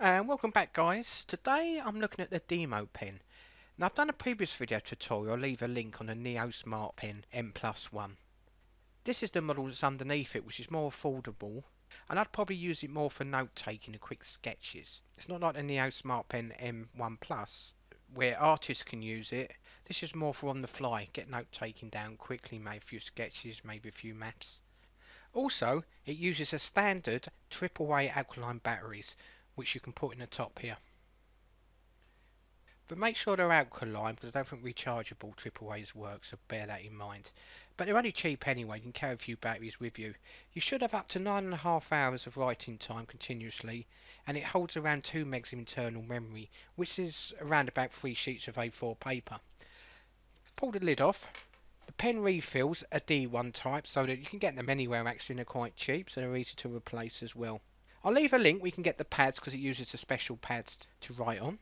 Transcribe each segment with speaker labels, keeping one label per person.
Speaker 1: And welcome back, guys. Today I'm looking at the Demo pen. Now, I've done a previous video tutorial. I'll leave a link on the Neo Smartpen M+1. This is the model that's underneath it, which is more affordable, and I'd probably use it more for note taking and quick sketches. It's not like the Neo Smartpen M1 Plus where artists can use it. This is more for on the fly, get note taking down quickly, maybe a few sketches, maybe a few maps. Also, it uses a standard AAA alkaline batteries, which you can put in the top here. But make sure they're alkaline, because I don't think rechargeable AAA's work, so bear that in mind. But they're only cheap anyway, you can carry a few batteries with you. You should have up to 9.5 hours of writing time continuously, and it holds around 2 megs of internal memory, which is around about 3 sheets of A4 paper. Pull the lid off. The pen refills are D1 type, so that you can get them anywhere actually, and they're quite cheap, so they're easy to replace as well. I'll leave a link where you can get the pads, because it uses the special pads to write on.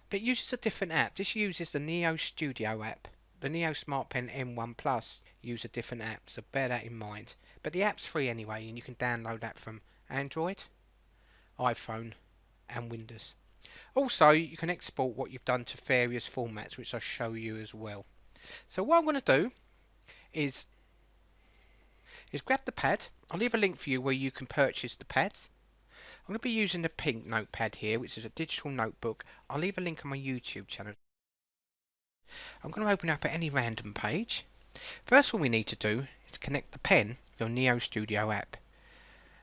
Speaker 1: But it uses a different app. This uses the Neo Studio app. The Neo Smartpen M1 Plus use a different app, so bear that in mind. But the app's free anyway, and you can download that from Android, iPhone, and Windows. Also, you can export what you've done to various formats, which I'll show you as well. So what I'm going to do is grab the pad. I'll leave a link for you where you can purchase the pads. I'm going to be using the pink notepad here, which is a digital notebook. I'll leave a link on my YouTube channel. I'm going to open up at any random page. First one we need to do is connect the pen to your Neo Studio app.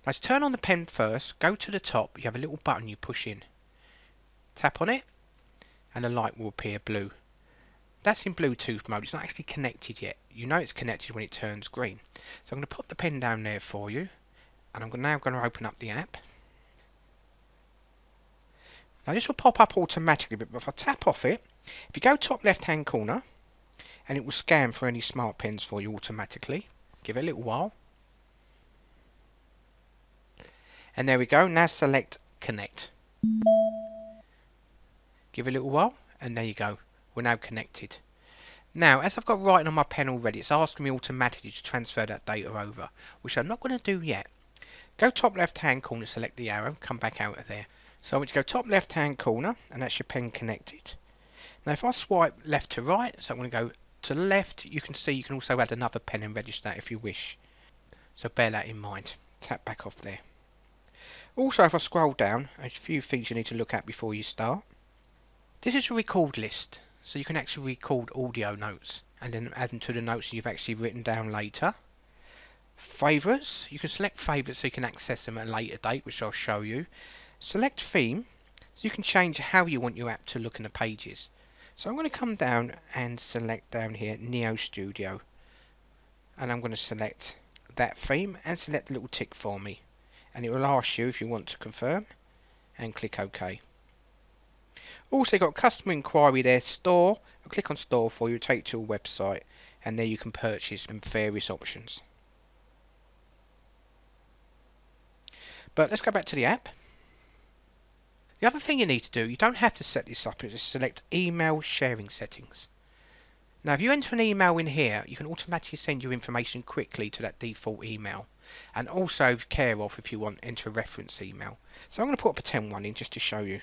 Speaker 1: Now to turn on the pen first, go to the top, you have a little button you push in. Tap on it and the light will appear blue. That's in Bluetooth mode, it's not actually connected yet. You know it's connected when it turns green. So I'm going to put the pen down there for you, and I'm now going to open up the app. Now this will pop up automatically, but if I tap off it, if you go top left hand corner, and it will scan for any smart pens for you automatically. Give it a little while. And there we go, now select connect. Give it a little while, and there you go, we're now connected. Now, as I've got writing on my pen already, it's asking me automatically to transfer that data over, which I'm not going to do yet. Go top left hand corner, select the arrow, come back out of there. So I want you to go top left hand corner, and that's your pen connected. Now if I swipe left to right, so I'm going to go to the left, you can see you can also add another pen and register that if you wish. So bear that in mind. Tap back off there. Also, if I scroll down, a few things you need to look at before you start. This is a record list, so you can actually record audio notes and then add them to the notes you've actually written down later. Favourites, you can select favourites so you can access them at a later date, which I'll show you. Select theme, so you can change how you want your app to look in the pages. So I'm going to come down and select down here Neo Studio, and I'm going to select that theme and select the little tick for me, and it will ask you if you want to confirm and click OK. Also got customer inquiry there, store. I'll click on store for you, take to a website, and there you can purchase in various options. But let's go back to the app. The other thing you need to do, you don't have to set this up, is just select email sharing settings. Now if you enter an email in here, you can automatically send your information quickly to that default email, and also care of if you want enter a reference email. So I'm going to put a pretend one in just to show you.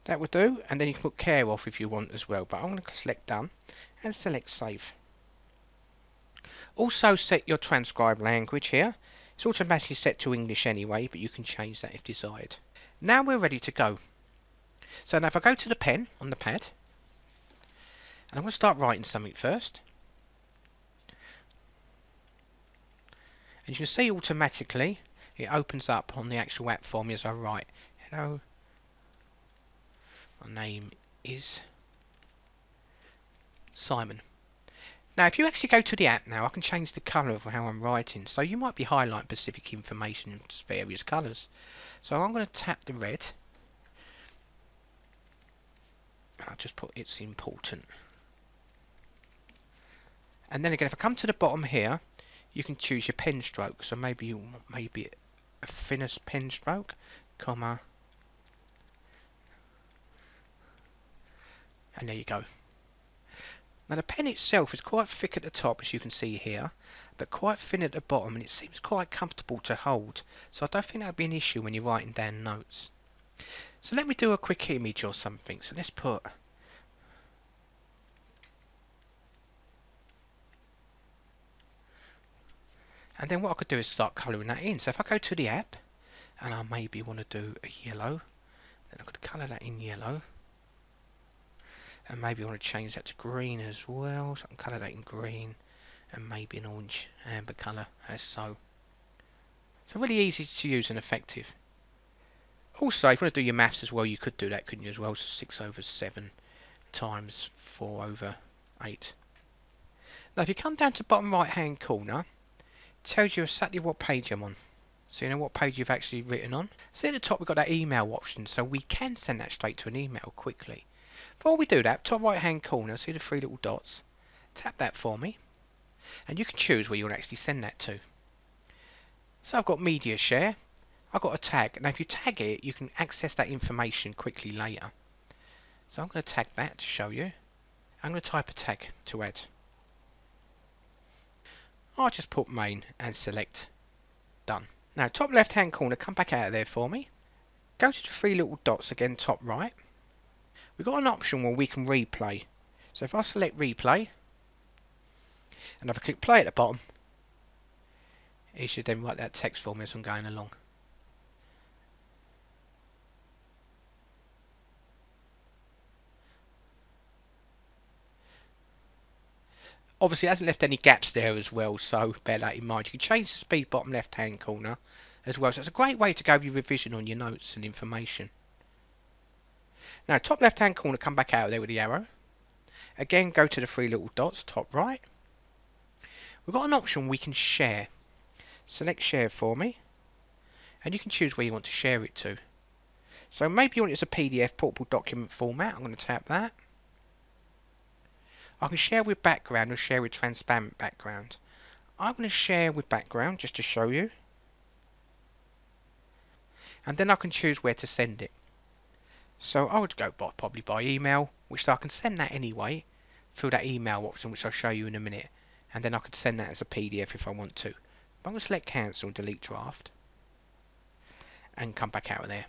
Speaker 1: That will do, and then you can put care of if you want as well, but I'm going to select done and select save. Also set your transcribe language here. It's automatically set to English anyway, but you can change that if desired. Now we're ready to go. So now if I go to the pen on the pad, and I'm going to start writing something first. And you can see automatically it opens up on the actual app for me as I write. Hello, my name is Simon. Now if you actually go to the app now, I can change the colour of how I'm writing. So you might be highlighting specific information in various colours. So I'm going to tap the red. I'll just put it's important. And then again, if I come to the bottom here, you can choose your pen stroke. So maybe you want maybe a thinner pen stroke, comma, and there you go. Now the pen itself is quite thick at the top, as you can see here, but quite thin at the bottom, and it seems quite comfortable to hold, so I don't think that'll be an issue when you're writing down notes. So let me do a quick image or something. So let's put, and then what I could do is start colouring that in. So if I go to the app, and I maybe want to do a yellow, then I could colour that in yellow. And maybe I want to change that to green as well, so I can colour that in green, and maybe an orange amber colour, as so. So really easy to use and effective. Also, if you want to do your maths as well, you could do that, couldn't you, as well? So 6 over 7 times 4 over 8. Now, if you come down to the bottom right hand corner, it tells you exactly what page I'm on. So you know what page you've actually written on. See at the top we've got that email option, so we can send that straight to an email quickly. Before we do that, top right hand corner, see the 3 little dots? Tap that for me, and you can choose where you want to actually send that to. So I've got media share, I've got a tag. Now if you tag it, you can access that information quickly later. So I'm going to tag that to show you. I'm going to type a tag to add. I'll just put main and select done. Now top left hand corner, come back out of there for me. Go to the 3 little dots again, top right. We've got an option where we can replay. So if I select replay, and if I click play at the bottom, it should then write that text for me as I'm going along. Obviously it hasn't left any gaps there as well, so bear that in mind. You can change the speed bottom left hand corner as well, so it's a great way to go with your revision on your notes and information. Now top left hand corner, come back out of there with the arrow. Again go to the 3 little dots, top right. We've got an option we can share. Select share for me, and you can choose where you want to share it to. So maybe you want it as a PDF portable document format. I'm going to tap that. I can share with background or share with transparent background. I'm going to share with background just to show you. And then I can choose where to send it. So I would go probably by email, which I can send that anyway through that email option, which I'll show you in a minute. And then I could send that as a PDF if I want to. But I'm going to select cancel and delete draft and come back out of there.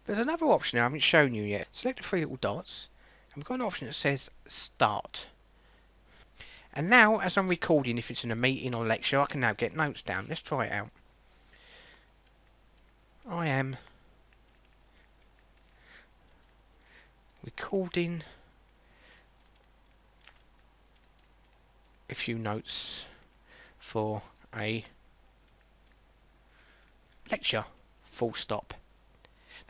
Speaker 1: There's another option I haven't shown you yet. Select the 3 little dots, and we've got an option that says start. And now, as I'm recording, if it's in a meeting or lecture, I can now get notes down. Let's try it out. I am recording a few notes for a lecture, full stop.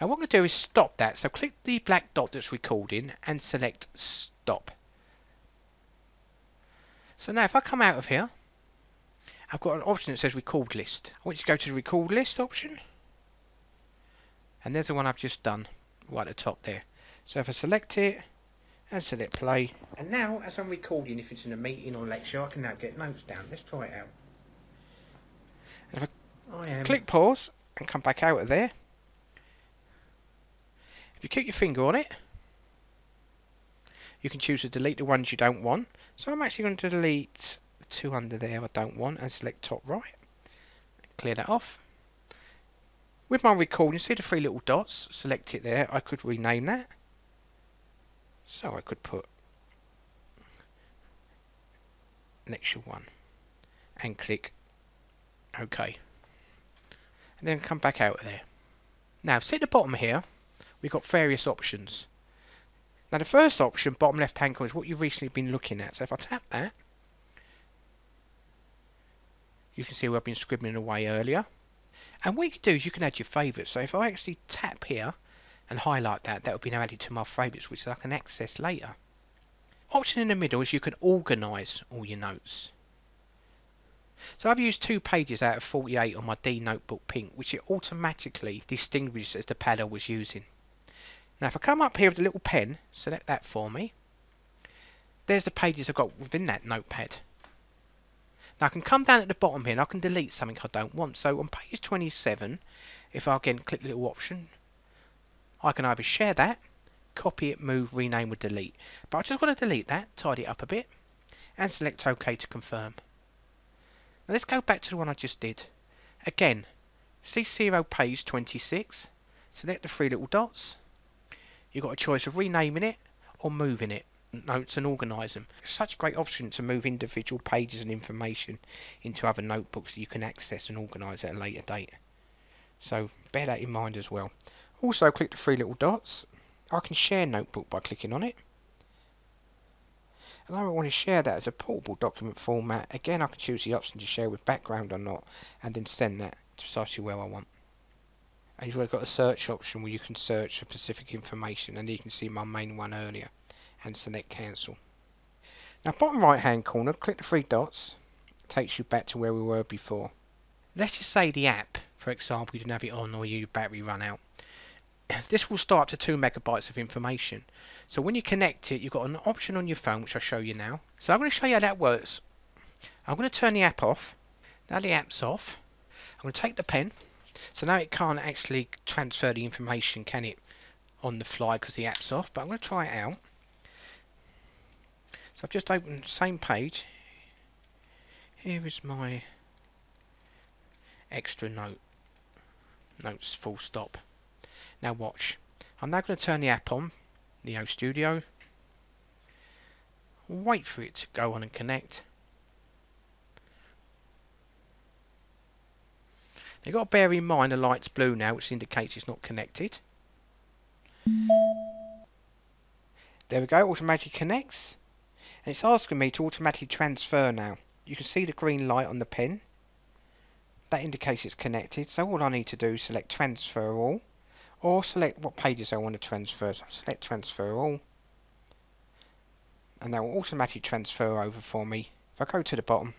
Speaker 1: Now what I'm going to do is stop that, so click the black dot that's recording and select stop. So now if I come out of here, I've got an option that says record list. I want you to go to the record list option, and there's the one I've just done right at the top there. So if I select it and select play, and now as I'm recording, if it's in a meeting or lecture, I can now get notes down. Let's try it out. And if I click pause and come back out of there, if you keep your finger on it, you can choose to delete the ones you don't want. So I'm actually going to delete the 2 under there I don't want and select top right. Clear that off. With my recording, see the 3 little dots, select it there. I could rename that. So I could put lecture 1 and click OK. And then come back out of there. Now see at the bottom here, we've got various options. Now the first option, bottom left hand corner, is what you've recently been looking at. So if I tap that, you can see where I've been scribbling away earlier. And what you can do is you can add your favourites. So if I actually tap here and highlight that, that will be now added to my favourites, which I can access later. Option in the middle is you can organise all your notes. So I've used 2 pages out of 48 on my D Notebook Pink, which it automatically distinguishes as the pad I was using. Now if I come up here with the little pen, select that for me, there's the pages I've got within that notepad. Now I can come down at the bottom here and I can delete something I don't want. So on page 27, if I again click the little option, I can either share that, copy it, move, rename or delete. But I just want to delete that, tidy it up a bit, and select OK to confirm. Now let's go back to the one I just did. Again, see 0 page 26, select the three little dots. You've got a choice of renaming it or moving it. Notes and organise them. It's such a great option to move individual pages and information into other notebooks that you can access and organise at a later date. So bear that in mind as well. Also click the three little dots. I can share notebook by clicking on it. And I want to share that as a portable document format. Again, I can choose the option to share with background or not, and then send that precisely where I want. And you've got a search option where you can search for specific information, and you can see my main one earlier, and select cancel. Now bottom right hand corner, click the three dots. It takes you back to where we were before. Let's just say the app, for example, you didn't have it on or your battery run out. This will start up to 2 megabytes of information. So when you connect it, you've got an option on your phone, which I'll show you now. So I'm going to show you how that works. I'm going to turn the app off. Now the app's off. I'm going to take the pen. So now it can't actually transfer the information, can it, on the fly because the app's off. But I'm going to try it out. So I've just opened the same page. Here is my extra notes full stop. Now watch. I'm now going to turn the app on, Neo Studio. Wait for it to go on and connect. You've got to bear in mind the light's blue now, which indicates it's not connected. There we go, it automatically connects. And it's asking me to automatically transfer now. You can see the green light on the pen. That indicates it's connected. So all I need to do is select transfer all, or select what pages I want to transfer. So I select transfer all. And that will automatically transfer over for me. If I go to the bottom,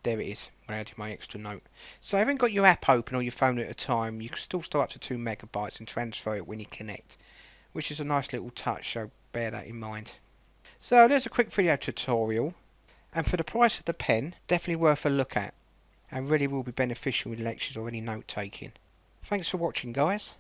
Speaker 1: there it is, when I added my extra note. So if you haven't got your app open or your phone at a time, you can still store up to 2 megabytes and transfer it when you connect, which is a nice little touch, so bear that in mind. So there's a quick video tutorial, and for the price of the pen, definitely worth a look at, and really will be beneficial in lectures or any note taking. Thanks for watching, guys.